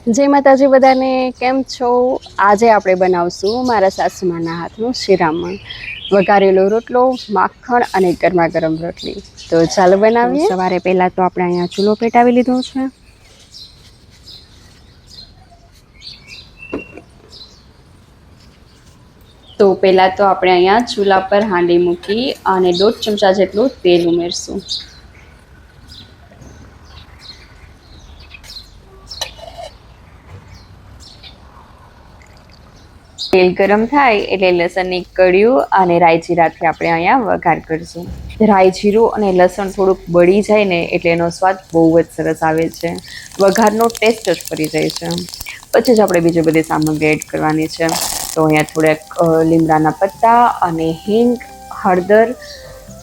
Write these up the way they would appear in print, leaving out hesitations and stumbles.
જય માતાજી બધાને, કેમ છો? આજે આપણે બનાવશું મારા સાસુમાના હાથનું શિરામણ, વઘારેલો રોટલો, માખણ અને ગરમા ગરમ રોટલી. તો ચાલો બનાવીએ. સવારે પહેલાં તો આપણે અહીંયા ચૂલો પેટાવી લીધો છે. તો પહેલાં તો આપણે અહીંયા ચૂલા પર હાંડી મૂકી અને 1.5 ચમચા જેટલું તેલ ઉમેરશું. તેલ ગરમ થાય એટલે લસણની કળીઓ અને રાઈ જીરાથી આપણે અહીંયા વઘાર કરીશું. રાઈ જીરું અને લસણ થોડુંક બળી જાય ને એટલે એનો સ્વાદ બહુ જ સરસ આવે છે. વઘારનો ટેસ્ટ જ ફરી જાય છે. પછી જ આપણે બીજી બધી સામગ્રી એડ કરવાની છે. તો અહીંયા થોડાક લીમડાના પત્તા અને હિંગ, હળદર,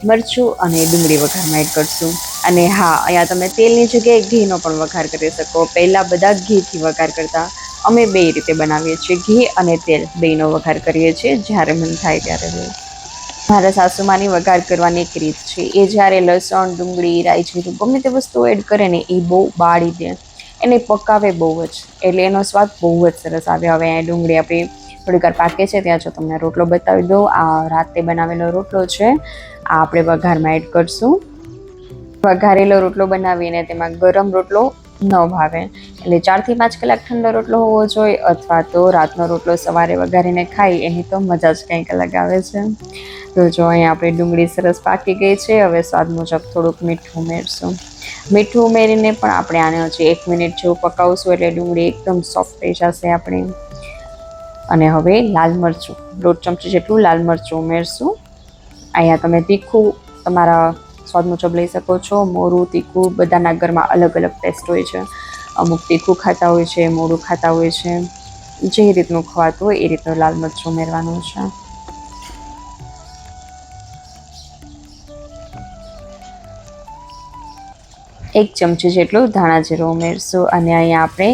મરચું અને ડુંગળી વઘારમાં એડ કરશું. અને હા, અહીંયા તમે તેલની જગ્યાએ ઘીનો પણ વઘાર કરી શકો. પહેલાં બધા ઘીથી વઘાર કરતા, અમે બે રીતે બનાવીએ છીએ, ઘી અને તેલ બેયનો વઘાર કરીએ છીએ જ્યારે મન થાય ત્યારે. મારા સાસુમાની વઘાર કરવાની એક રીત છે, એ જ્યારે લસણ, ડુંગળી, રાઈ જીરું ગમે તે વસ્તુ એડ કરે ને એ બહુ બાળી દે, એને પકાવે બહુ જ, એટલે એનો સ્વાદ બહુ જ સરસ આવે. હવે અહીંયા ડુંગળી આપણી થોડીક વાર પાકે છે ત્યાં જો તમને રોટલો બતાવી દો. આ રાતે બનાવેલો રોટલો છે, આ આપણે વઘારમાં એડ કરશું. વઘારેલો રોટલો બનાવીને તેમાં ગરમ રોટલો ન ભાવે, એટલે 4 થી 5 કલાક ઠંડો રોટલો હોવો જોઈએ, અથવા તો રાતનો રોટલો સવારે વઘારીને ખાઈ એની તો મજા જ કંઈક અલગ આવે છે. તો જો અહીંયા આપણી ડુંગળી સરસ પાકી ગઈ છે. હવે સ્વાદ મુજબ થોડુંક મીઠું ઉમેરશું. મીઠું ઉમેરીને પણ આપણે આને હજી 1 મિનિટ જેવું પકાવશું, એટલે ડુંગળી એકદમ સોફ્ટ થઈ જશે આપણી. અને હવે લાલ મરચું, 1.5 ચમચી જેટલું લાલ મરચું ઉમેરશું. અહીંયા તમે તીખું તમારા સ્વાદ મુજબ લઈ શકો છો. મોરું, તીખું બધાના ઘરમાં અલગ અલગ ટેસ્ટ હોય છે. અમુક તીખું ખાતા હોય છે, મોરું ખાતા હોય છે. જે રીતનું ખવાતું હોય એ રીતનું લાલ મરચું ઉમેરવાનું છે. એક ચમચી જેટલું ધાણા જીરું ઉમેરશું. અને અહીંયા આપણે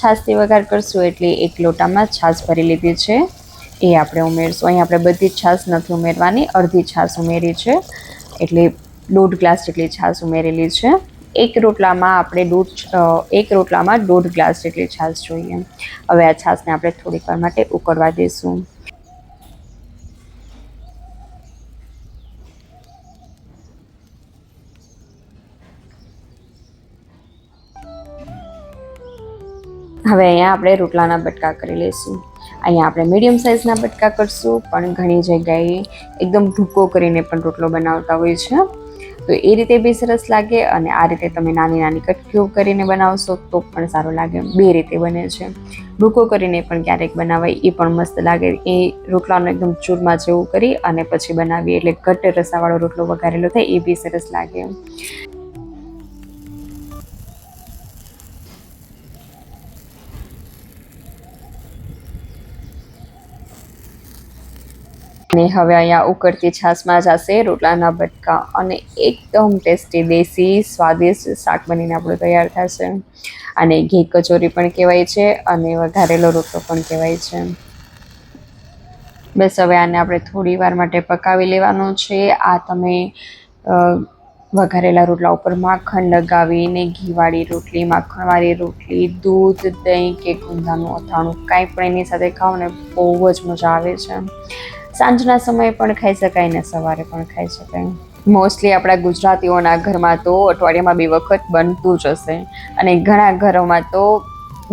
છાશથી વઘાર કરશું, એટલે 1 લોટામાં છાશ ભરી લીધી છે, એ આપણે ઉમેરશું. અહીં આપણે બધી જ છાશ નથી ઉમેરવાની, અડધી છાશ ઉમેરી છે, એટલે 1.5 ગ્લાસ જેટલી છાશ ઉમેરેલી છે. એક રોટલામાં 1.5 ગ્લાસ જેટલી છાશ જોઈએ. હવે આ છાશને આપણે થોડીક વાર માટે ઉકળવા દઈશું. હવે અહીંયા આપણે રોટલાના બટકા કરી લઈશું. અહીંયા આપણે મીડિયમ સાઇઝના બટકા કરશું, પણ ઘણી જગ્યાએ એકદમ ભૂકો કરીને પણ રોટલો બનાવતા હોય છે, તો એ રીતે બી સરસ લાગે. અને આ રીતે તમે નાની નાની કટકીઓ કરીને બનાવશો તો પણ સારું લાગે. બે રીતે બને છે. ભૂકો કરીને પણ ક્યારેક બનાવાય, એ પણ મસ્ત લાગે. એ રોટલાનો એકદમ ચૂરમા જેવું કરી અને પછી બનાવીએ, એટલે ઘટ્ટ રસાવાળો રોટલો વઘારેલો થાય, એ બી સરસ લાગે. અને હવે અહીંયા ઉકળતી છાશમાં જશે રોટલાના બટકા, અને એકદમ ટેસ્ટી દેશી સ્વાદિષ્ટ શાક બનીને આપણું તૈયાર થશે. અને ઘી કચોરી પણ કહેવાય છે, અને વઘારેલો રોટલો પણ કહેવાય છે. બસ હવે આને આપણે થોડી વાર માટે પકાવી લેવાનું છે. આ તમે વઘારેલા રોટલા ઉપર માખણ લગાવીને ઘીવાળી રોટલી, માખણવાળી રોટલી, દૂધ, દહીં કે ગુંદાનું અથાણું કાંઈ પણ એની સાથે ખાઓ ને બહુ જ મજા આવે છે. સાંજના સમયે પણ ખાઈ શકાય ને સવારે પણ ખાઈ શકાય. મોસ્ટલી આપણા ગુજરાતીઓના ઘરમાં તો અઠવાડિયામાં 2 વખત બનતું જ હશે, અને ઘણા ઘરોમાં તો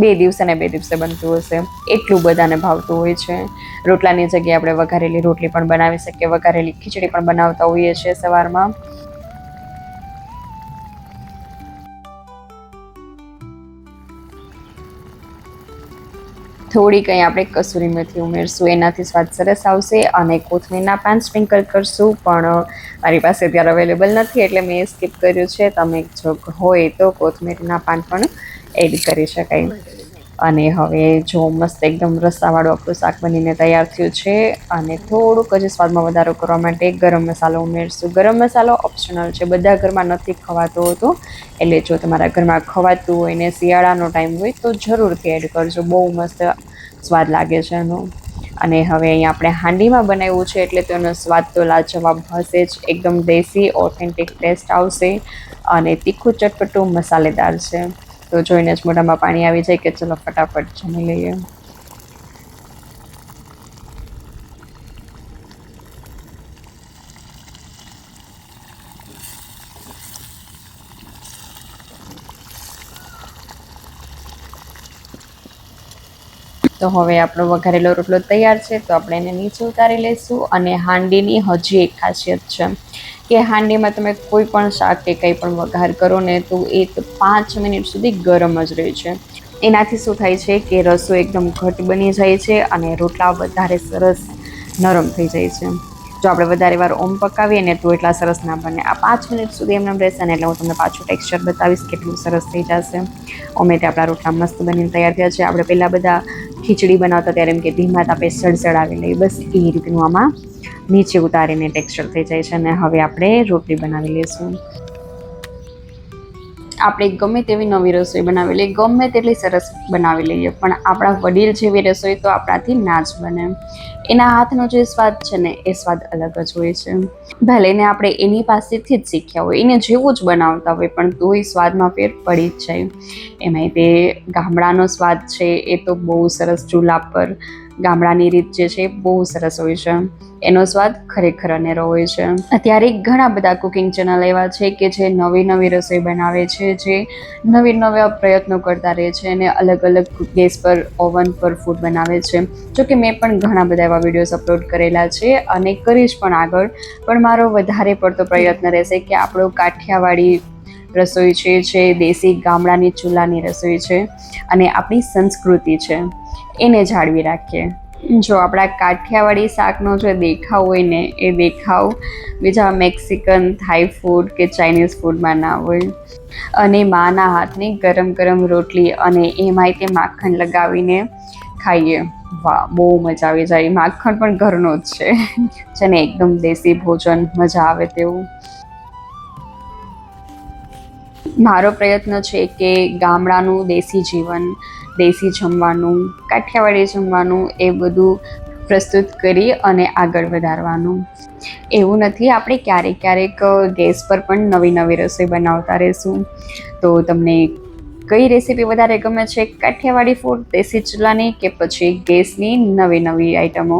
2 દિવસે ને 2 દિવસે બનતું હશે. એટલું બધાને ભાવતું હોય છે. રોટલાની જગ્યાએ આપણે વઘારેલી રોટલી પણ બનાવી શકીએ, વઘારેલી ખીચડી પણ બનાવતા હોઈએ છીએ સવારમાં. થોડીક અહીં આપણે કસૂરી મેથી ઉમેરશું, એનાથી સ્વાદ સરસ આવશે. અને કોથમીરના પાન સ્પ્રિંકલ કરશું, પણ મારી પાસે અત્યારે અવેલેબલ નથી એટલે મેં સ્કીપ કર્યું છે. તમે જો હોય તો કોથમીરના પાન પણ એડ કરી શકાય. અને હવે જો મસ્ત એકદમ રસાવાળું આપણું શાક બનીને તૈયાર થયું છે. અને થોડુંક જ સ્વાદમાં વધારો કરવા માટે ગરમ મસાલો ઉમેરશું. ગરમ મસાલો ઓપ્શનલ છે, બધા ઘરમાં નથી ખવાતો હોતો, એટલે જો તમારા ઘરમાં ખવાતું હોય ને શિયાળાનો ટાઈમ હોય તો જરૂરથી એડ કરજો, બહુ મસ્ત સ્વાદ લાગે છે એનો. અને હવે અહીંયા આપણે હાંડીમાં બનાવ્યું છે, એટલે તેનો સ્વાદ તો લાજવાબ હશે જ. એકદમ દેશી ઓથેન્ટિક ટેસ્ટ આવશે, અને તીખું ચટપટું મસાલેદાર છે. તો જોઈને જ મોઢામાં પાણી આવી જાય કે ચલો ફટાફટ જમી લઈએ. તો હવે આપણો વઘારેલો રોટલો તૈયાર છે, તો આપણે એને નીચે ઉતારી લઈશું. અને હાંડીની હજી એક ખાસિયત છે કે હાંડીમાં તમે કોઈ પણ શાક કે કંઈ પણ વઘાર કરો ને તો એ 5 મિનિટ સુધી ગરમ જ રહે છે. એનાથી શું થાય છે કે રસો એકદમ ઘટ બની જાય છે અને રોટલા વધારે સરસ નરમ થઈ જાય છે. જો આપણે વધારે વાર પકાવીએ ને તો એટલા સરસ ના બને. આ 5 મિનિટ સુધી એમને રહેશે ને એટલે હું તમને પાછું ટેક્સચર બતાવીશ કેટલું સરસ થઈ જશે. અમે તે આપણા રોટલા મસ્ત બનીને તૈયાર થયા છે. આપણે પહેલાં બધા ખીચડી બનાવતા ત્યારે એમ કે ધીમા તાપે સડસડાવી લઈએ, બસ એ રીતનું આમાં નીચે ઉતારીને ટેક્સચર થઈ જાય છે. અને હવે આપણે રોટલી બનાવી લઈશું. આપણે ગમે તેવી નવી રસોઈ બનાવી લઈએ, ગમે તેટલી સરસ બનાવી લઈએ, પણ આપણા વડીલ જેવી રસોઈ તો આપણાથી ના જ બને. એના હાથનો જે સ્વાદ છે ને એ સ્વાદ અલગ જ હોય છે. ભલે એને આપણે એની પાસેથી જ શીખ્યા હોય, એને જેવું જ બનાવતા હોય, પણ તોય સ્વાદમાં ફેર પડી જ જાય. એમાંય તે ગામડાનો સ્વાદ છે એ તો બહુ સરસ. ચૂલા પર ગામડાની રીત જે છે એ બહુ સરસ હોય છે. એનો સ્વાદ ખરેખર અનેરો હોય છે. અત્યારે ઘણા બધા કુકિંગ ચેનલ એવા છે કે જે નવી નવી રસોઈ બનાવે છે, જે નવા પ્રયત્નો કરતા રહે છે અને અલગ અલગ ગેસ પર, ઓવન પર ફૂડ બનાવે છે. જોકે મેં પણ ઘણા બધા એવા વિડીયોઝ અપલોડ કરેલા છે અને કરીશ પણ આગળ. પણ મારો વધારે પડતો પ્રયત્ન રહેશે કે આપણો કાઠિયાવાડી રસોઈ છે, જે દેશી ગામડાની ચૂલાની રસોઈ છે અને આપણી સંસ્કૃતિ છે, એને જાળવી રાખીએ. જો આપણા કાઠિયાવાડી શાકનો જે દેખાવ હોય ને એ દેખાવ બીજા મેક્સિકન, થાઈ ફૂડ કે ચાઇનીઝ ફૂડમાં ના હોય. અને માના હાથની ગરમ ગરમ રોટલી અને એમાંય તે માખણ લગાવીને ખાઈએ, વાહ, બહુ મજા આવી જાય. માખણ પણ ઘરનો જ છે ને એકદમ દેશી ભોજન, મજા આવે તેવું. મારો પ્રયત્ન છે કે ગામડાનું દેશી જીવન, દેશી જમવાનું, કાઠિયાવાડી જમવાનું એ બધું પ્રસ્તુત કરી અને આગળ વધારવાનું. એવું નથી, આપણે ક્યારેક ક્યારેક ગેસ પર પણ નવી નવી રસોઈ બનાવતા રહીશું. તો તમને કઈ રેસીપી વધારે ગમે છે, કાઠિયાવાડી ફૂડ, દેશી ચૂલાની, કે પછી ગેસની નવી નવી આઈટમો?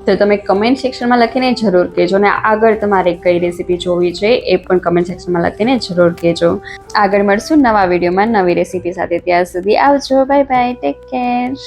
તો તમે કમેન્ટ સેક્શનમાં લખીને જરૂર કહેજો. ને આગળ તમારે કઈ રેસીપી જોવી છે એ પણ કમેન્ટ સેક્શનમાં લખીને જરૂર કહેજો. આગળ મળશું નવા વિડીયોમાં નવી રેસીપી સાથે. ત્યાં સુધી આવજો, બાય બાય, ટેક કેર.